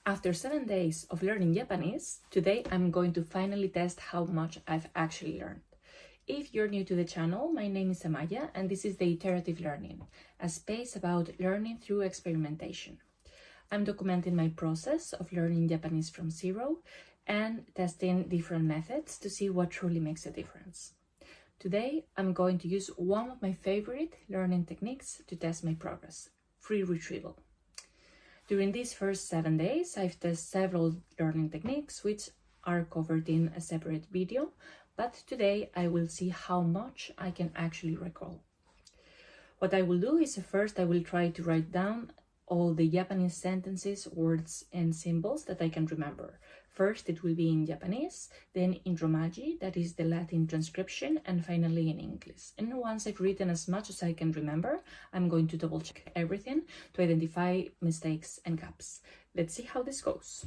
After 7 days of learning Japanese, today I'm going to finally test how much I've actually learned. If you're new to the channel, my name is Amaya and this is the Iterative Learning, a space about learning through experimentation. I'm documenting my process of learning Japanese from zero and testing different methods to see what truly makes a difference. Today, I'm going to use one of my favorite learning techniques to test my progress, free retrieval. During these first 7 days, I've tested several learning techniques which are covered in a separate video, but today I will see how much I can actually recall. What I will do is first I will try to write down all the Japanese sentences, words and symbols that I can remember. First it will be in Japanese, then in Romaji, that is the Latin transcription, and finally in English. And once I've written as much as I can remember, I'm going to double check everything to identify mistakes and gaps. Let's see how this goes.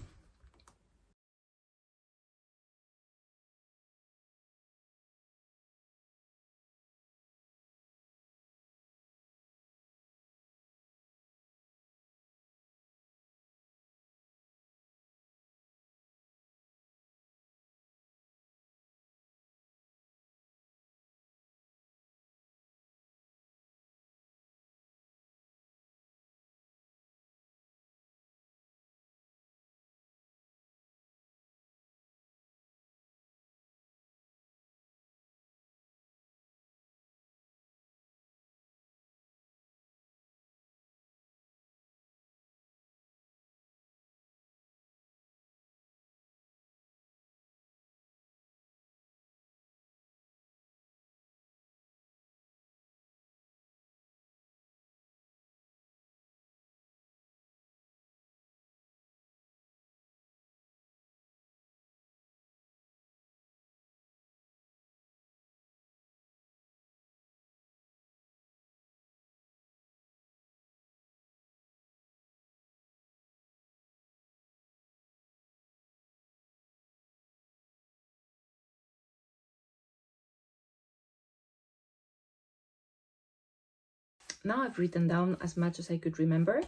Now I've written down as much as I could remember.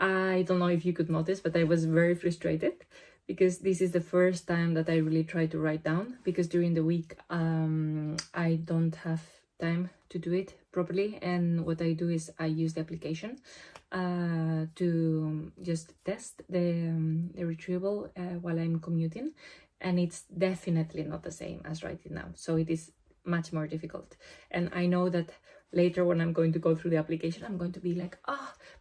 I don't know if you could notice, but I was very frustrated because this is the first time that I really try to write down, because during the week I don't have time to do it properly, and what I do is I use the application to just test the retrieval while I'm commuting, and it's definitely not the same as writing down, so it is much more difficult. And I know that later when I'm going to go through the application, I'm going to be like,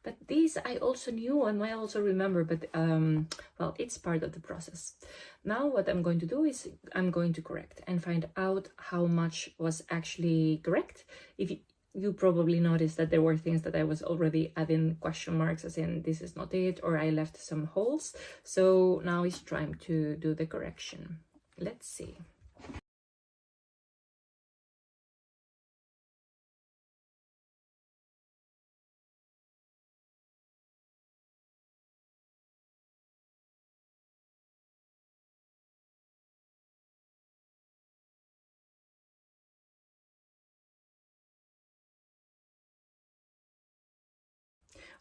but this I also knew and I also remember, but well, it's part of the process. Now what I'm going to do is I'm going to correct and find out how much was actually correct. If you probably noticed that there were things that I was already adding question marks, as in this is not it, or I left some holes. So now it's time to do the correction. Let's see.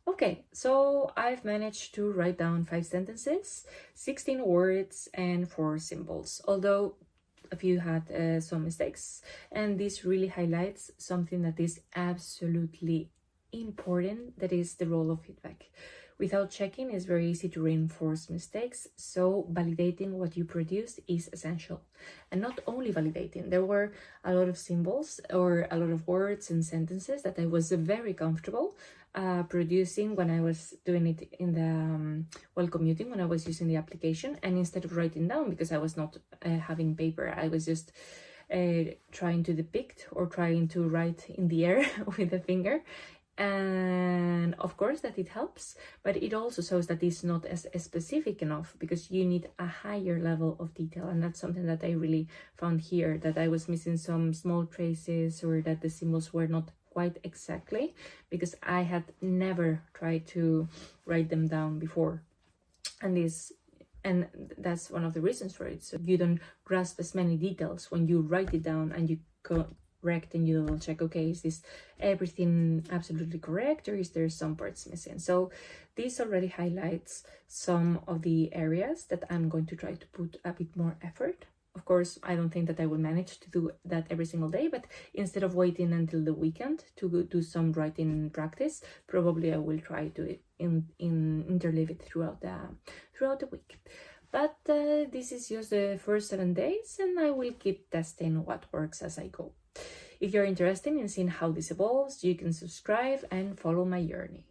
Okay, so I've managed to write down 5 sentences, 16 words and 4 symbols, although a few had some mistakes. And this really highlights something that is absolutely important, that is the role of feedback. Without checking, it's very easy to reinforce mistakes, so validating what you produce is essential. And not only validating, there were a lot of symbols or a lot of words and sentences that I was very comfortable producing when I was doing it in the while commuting, when I was using the application, and instead of writing down, because I was not having paper, I was just trying to depict or trying to write in the air with a finger. And of course that it helps, but it also shows that it's not as specific enough, because you need a higher level of detail. And that's something that I really found here, that I was missing some small traces, or that the symbols were not quite exactly, because I had never tried to write them down before. And that's one of the reasons for it. So you don't grasp as many details when you write it down and you wrecked and you double check, okay, is this everything absolutely correct, or is there some parts missing? So this already highlights some of the areas that I'm going to try to put a bit more effort. Of course, I don't think that I will manage to do that every single day, but instead of waiting until the weekend to do some writing practice, probably I will try to interleave it throughout the week. But this is just the first 7 days, and I will keep testing what works as I go. If you're interested in seeing how this evolves, you can subscribe and follow my journey.